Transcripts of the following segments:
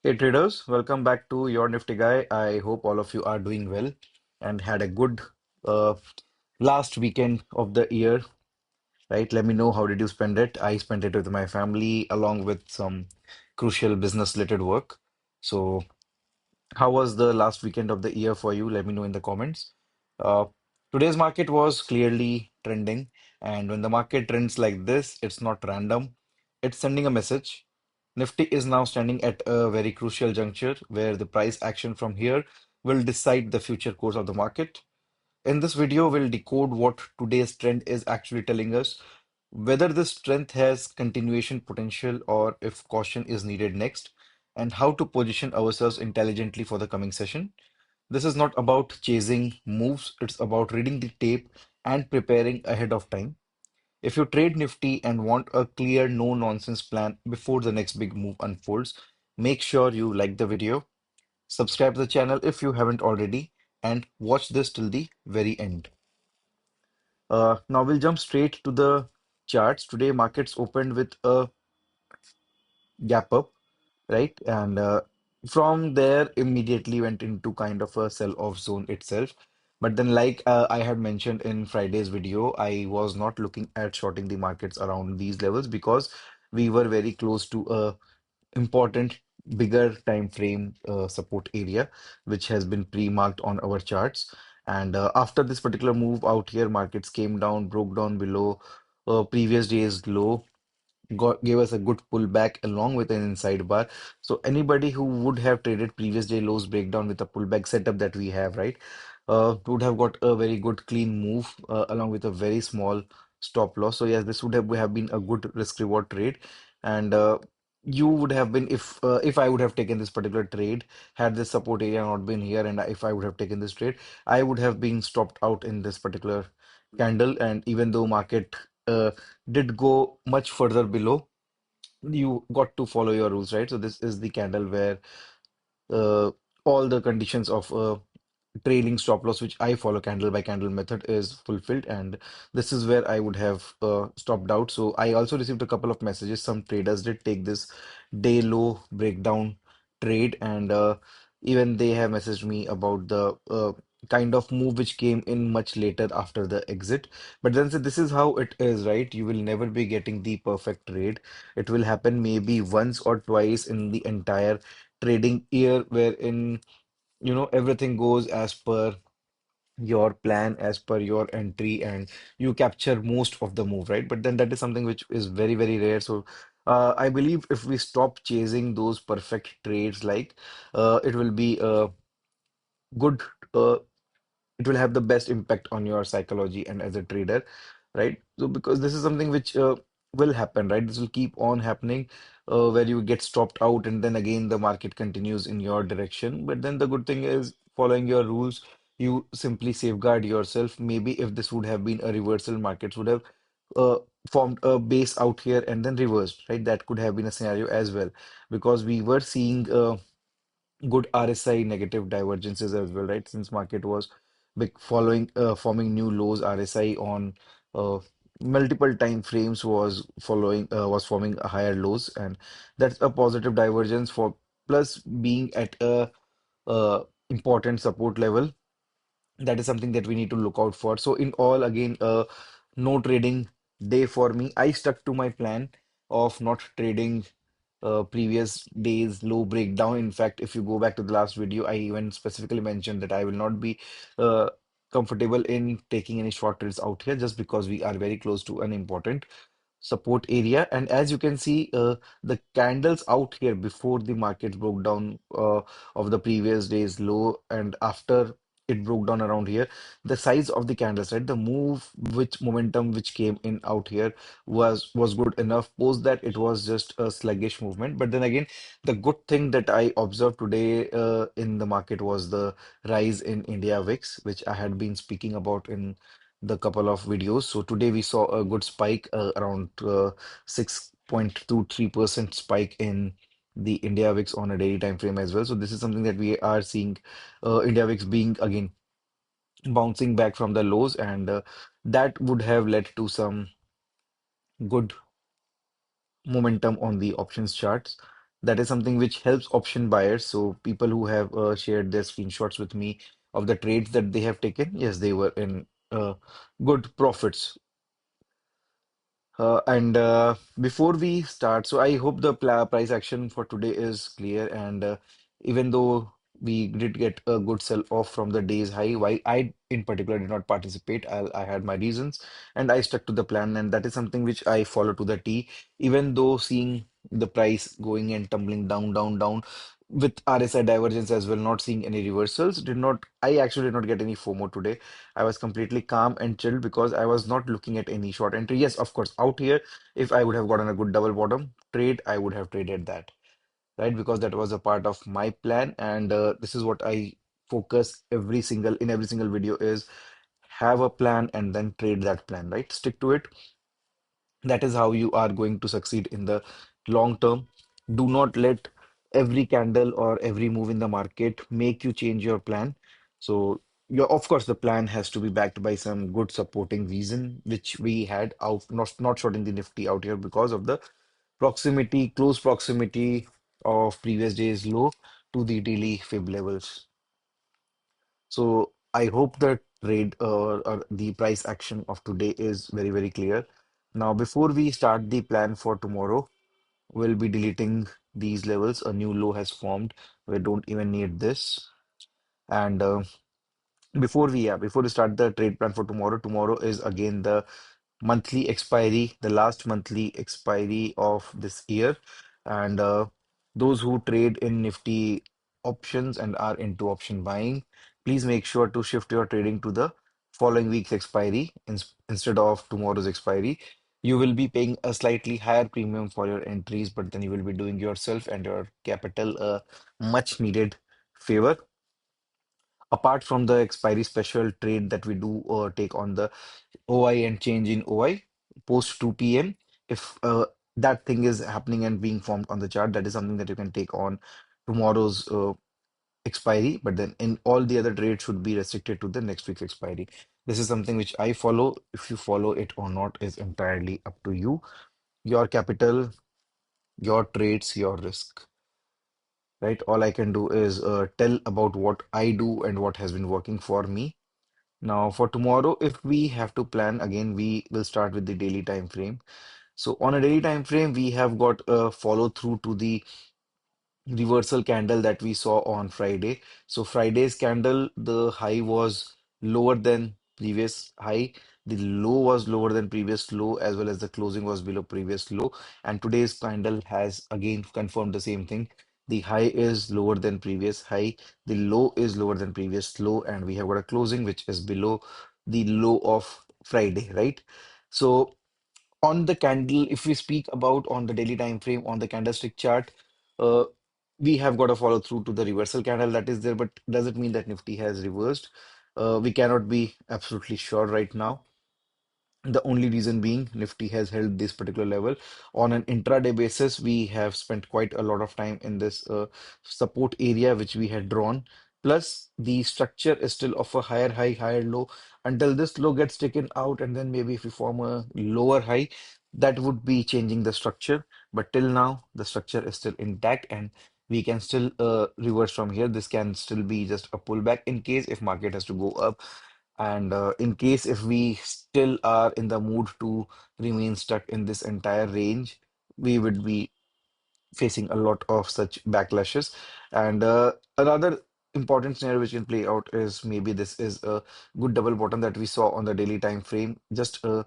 Hey traders, welcome back to Your Nifty Guy. I hope all of you are doing well and had a good uh, last weekend of the year, right? Let me know how did you spend it. I spent it with my family along with some crucial business related work. So, how was the last weekend of the year for you? Let me know in the comments. Uh, Today's market was clearly trending, and when the market trends like this, it's not random. It's sending a message. Nifty is now standing at a very crucial juncture where the price action from here will decide the future course of the market. In this video, we'll decode what today's trend is actually telling us, whether this strength has continuation potential or if caution is needed next, and how to position ourselves intelligently for the coming session. This is not about chasing moves, it's about reading the tape and preparing ahead of time. If you trade Nifty and want a clear, no-nonsense plan before the next big move unfolds, make sure you like the video, subscribe to the channel if you haven't already, and watch this till the very end. Now we'll jump straight to the charts. Today, markets opened with a gap up, right? And from there, immediately went into kind of a sell-off zone itself. But then, like I had mentioned in Friday's video, I was not looking at shorting the markets around these levels because we were very close to a important bigger time frame support area which has been pre-marked on our charts, and after this particular move out here markets came down, broke down below previous day's low, gave us a good pullback along with an inside bar. So anybody who would have traded previous day lows breakdown with a pullback setup that we have, right, would have got a very good clean move along with a very small stop loss. So yes, this would have been a good risk reward trade, and you would have been if I would have taken this particular trade had this support area not been here, and if I would have taken this trade, I would have been stopped out in this particular candle. And even though market did go much further below, you got to follow your rules, right? So this is the candle where uh, all the conditions of trailing stop loss, which I follow candle by candle method, is fulfilled, and this is where I would have stopped out. So I also received a couple of messages. Some traders did take this day low breakdown trade, and even they have messaged me about the kind of move which came in much later after the exit. But then so this is how it is, right? You will never be getting the perfect trade. It will happen maybe once or twice in the entire trading year, wherein everything goes as per your plan, as per your entry, and you capture most of the move, right? But then that is something which is very, very rare. So I believe if we stop chasing those perfect trades, like it will be a good it will have the best impact on your psychology and as a trader, right? So because this is something which will happen, right? This will keep on happening, where you get stopped out and then again the market continues in your direction. But then the good thing is following your rules, you simply safeguard yourself. Maybe if this would have been a reversal, markets would have uh, formed a base out here and then reversed, right? That could have been a scenario as well, because we were seeing good RSI negative divergences as well, right? Since market was big following forming new lows, RSI on uh, multiple time frames was forming higher lows, and that's a positive divergence for plus being at a important support level. That is something that we need to look out for. So in all, again, no trading day for me. I stuck to my plan of not trading previous days low breakdown. In fact, if you go back to the last video, I even specifically mentioned that I will not be uh, comfortable in taking any short trades out here just because we are very close to an important support area. And as you can see, the candles out here before the market broke down of the previous day's low, and after it broke down around here, the size of the candles, right? The move, which momentum which came in out here was good enough. Post that, it was just a sluggish movement. But then again, the good thing that I observed today in the market was the rise in India VIX, which I had been speaking about in the couple of videos. So today we saw a good spike, around 6.23% spike in the India VIX on a daily time frame as well. So this is something that we are seeing, India VIX being again bouncing back from the lows, and that would have led to some good momentum on the options charts. That is something which helps option buyers. So people who have shared their screenshots with me of the trades that they have taken, yes, they were in good profits. And before we start, so I hope the pla price action for today is clear. And even though we did get a good sell off from the day's high, while I in particular did not participate, I had my reasons and I stuck to the plan. And that is something which I follow to the T, even though seeing the price going and tumbling down, down, down with RSI divergence as well, not seeing any reversals, I actually did not get any FOMO today. I was completely calm and chilled because I was not looking at any short entry. Yes, of course, out here, if I would have gotten a good double bottom trade, I would have traded that, right? Because that was a part of my plan, and this is what I focus every single video is have a plan and then trade that plan, right? Stick to it. That is how you are going to succeed in the long term. Do not let every candle or every move in the market make you change your plan. So, of course, the plan has to be backed by some good supporting reason, which we had out, not shorting the Nifty out here because of the close proximity of previous day's low to the daily fib levels. So I hope the trade or the price action of today is very, very clear. Now, before we start the plan for tomorrow, we'll be deleting these levels. A new low has formed. We don't even need this. And before we start the trade plan for tomorrow, tomorrow is again the monthly expiry, the last monthly expiry of this year. And those who trade in Nifty options and are into option buying, please make sure to shift your trading to the following week's expiry instead of tomorrow's expiry. You will be paying a slightly higher premium for your entries, but then you will be doing yourself and your capital a much needed favor. Apart from the expiry special trade that we do take on the OI and change in OI post 2 p.m. If that thing is happening and being formed on the chart, that is something that you can take on tomorrow's expiry, but then in all the other trades should be restricted to the next week's expiry. This is something which I follow. If you follow it or not is entirely up to you. Your capital, your trades, your risk, right? All I can do is tell about what I do and what has been working for me. Now, for tomorrow, if we have to plan again, we will start with the daily time frame. So on a daily time frame, we have got a follow through to the reversal candle that we saw on Friday. So Friday's candle, the high was lower than previous high. The low was lower than previous low, as well as the closing was below previous low. And today's candle has again confirmed the same thing. The high is lower than previous high. The low is lower than previous low, and we have got a closing which is below the low of Friday, right? So on the candle, if we speak about on the daily time frame on the candlestick chart, uh, we have got a follow through to the reversal candle that is there, but does it mean that Nifty has reversed? We cannot be absolutely sure right now. The only reason being Nifty has held this particular level. On an intraday basis, we have spent quite a lot of time in this support area which we had drawn. Plus, the structure is still of a higher high, higher low until this low gets taken out, and then maybe if we form a lower high, that would be changing the structure. But till now, the structure is still intact, and we can still reverse from here. This can still be just a pullback in case if market has to go up and in case if we still are in the mood to remain stuck in this entire range, we would be facing a lot of such backlashes. And another important scenario which can play out is maybe this is a good double bottom that we saw on the daily time frame, just a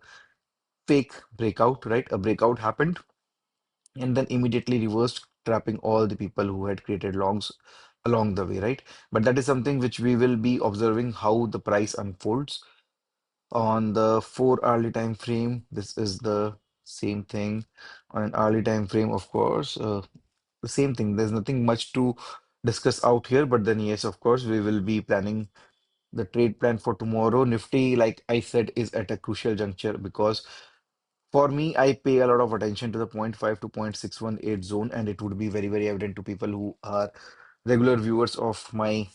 fake breakout, right? A breakout happened and then immediately reversed, trapping all the people who had created longs along the way, right? But that is something which we will be observing how the price unfolds on the 4 hourly time frame. This is the same thing on an hourly time frame, of course. The same thing. There's nothing much to discuss out here, but then yes, of course, we will be planning the trade plan for tomorrow. Nifty, like I said, is at a crucial juncture because for me, I pay a lot of attention to the point 0.5 to 0.618 zone, and it would be very, very evident to people who are regular viewers of my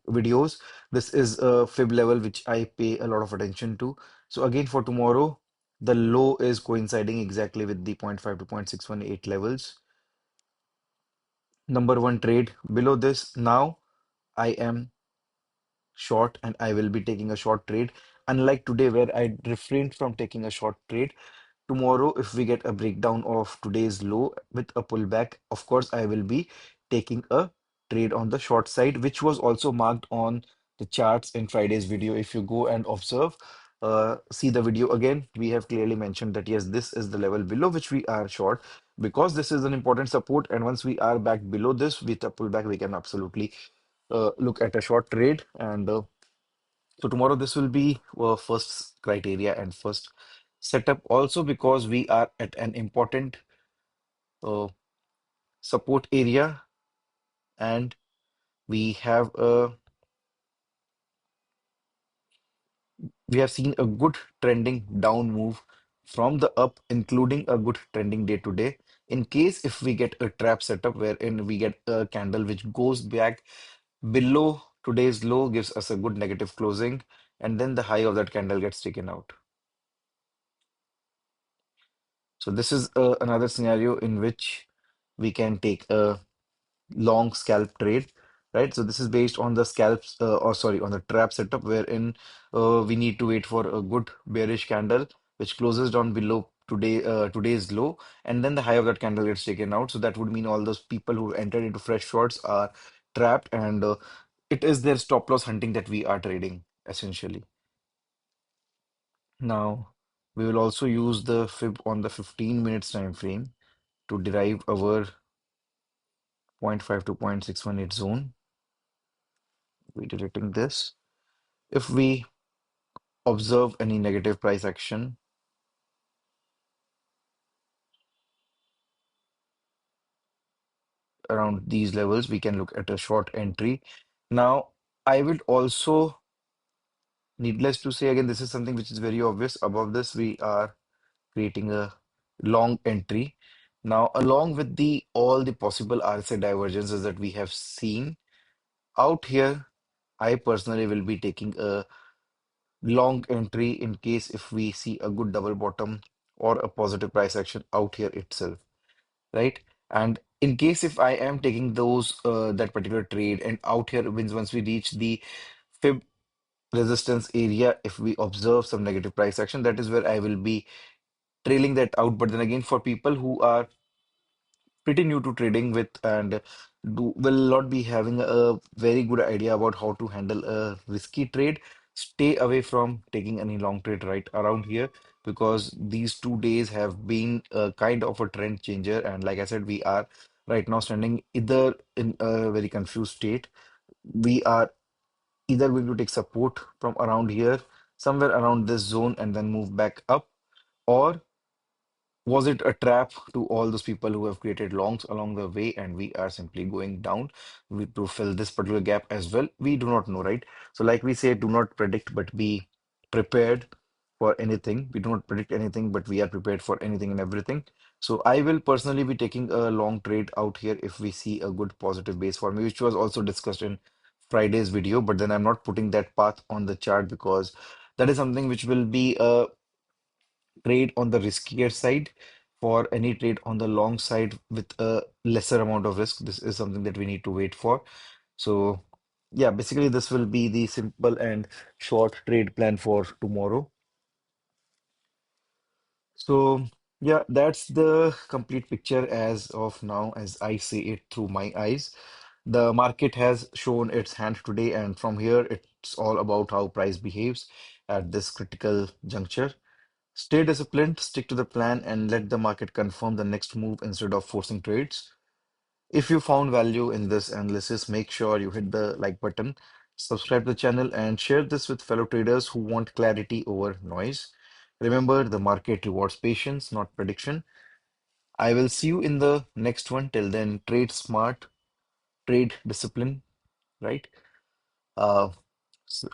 videos. This is a fib level which I pay a lot of attention to. So again, for tomorrow, the low is coinciding exactly with the zero point 0.5 to 0.618 levels. Number one trade below this. Now I am short and I will be taking a short trade. Unlike today, where I refrained from taking a short trade, tomorrow, if we get a breakdown of today's low with a pullback, of course, I will be taking a trade on the short side, which was also marked on the charts in Friday's video. If you go and observe, see the video again, we have clearly mentioned that yes, this is the level below which we are short because this is an important support. And once we are back below this with a pullback, we can absolutely look at a short trade. And so tomorrow, this will be first criteria and first setup also because we are at an important uh, support area and we have we have seen a good trending down move from the up, including a good trending day to day. In case if we get a trap setup wherein we get a candle which goes back below today's low, gives us a good negative closing, and then the high of that candle gets taken out. So this is another scenario in which we can take a long scalp trade, right? So this is based on the scalps, or sorry, on the trap setup, wherein we need to wait for a good bearish candle which closes down below today's low, and then the high of that candle gets taken out. So that would mean all those people who entered into fresh shorts are trapped, and it is their stop loss hunting that we are trading essentially. Now we will also use the fib on the 15 minutes time frame to derive our zero point 0.5 to 0.618 zone. We're deleting this. If we observe any negative price action around these levels, we can look at a short entry. Now, I would also, needless to say, again, this is something which is very obvious. Above this, we are creating a long entry. Now, along with the all the possible RSI divergences that we have seen out here, I personally will be taking a long entry in case if we see a good double bottom or a positive price action out here itself, right? And in case if I am taking those that particular trade and out here means once we reach the fib resistance area, if we observe some negative price action, that is where I will be trailing that out. But then again, for people who are pretty new to trading with and will not be having a very good idea about how to handle a risky trade, stay away from taking any long trade right around here because these 2 days have been a kind of a trend changer. And like I said, we are right now standing either in a very confused state. We are either going to take support from around here, somewhere around this zone, and then move back up, or was it a trap to all those people who have created longs along the way, and we are simply going down to fill this particular gap as well? We do not know, right? So, like we say, do not predict, but be prepared for anything. We do not predict anything, but we are prepared for anything and everything. So, I will personally be taking a long trade out here if we see a good positive base for me, which was also discussed in Friday's video. But then I'm not putting that path on the chart because that is something which will be a trade on the riskier side. For any trade on the long side with a lesser amount of risk, this is something that we need to wait for. So, yeah, basically, this will be the simple and short trade plan for tomorrow. So, yeah, that's the complete picture as of now, as I see it through my eyes. The market has shown its hand today, and from here, it's all about how price behaves at this critical juncture. Stay disciplined, stick to the plan, and let the market confirm the next move instead of forcing trades. If you found value in this analysis, make sure you hit the like button, subscribe to the channel, and share this with fellow traders who want clarity over noise. Remember, the market rewards patience, not prediction. I will see you in the next one. Till then, trade smart, trade discipline, right? Uh,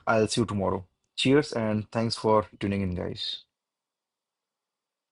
I'll see you tomorrow. Cheers, and thanks for tuning in, guys.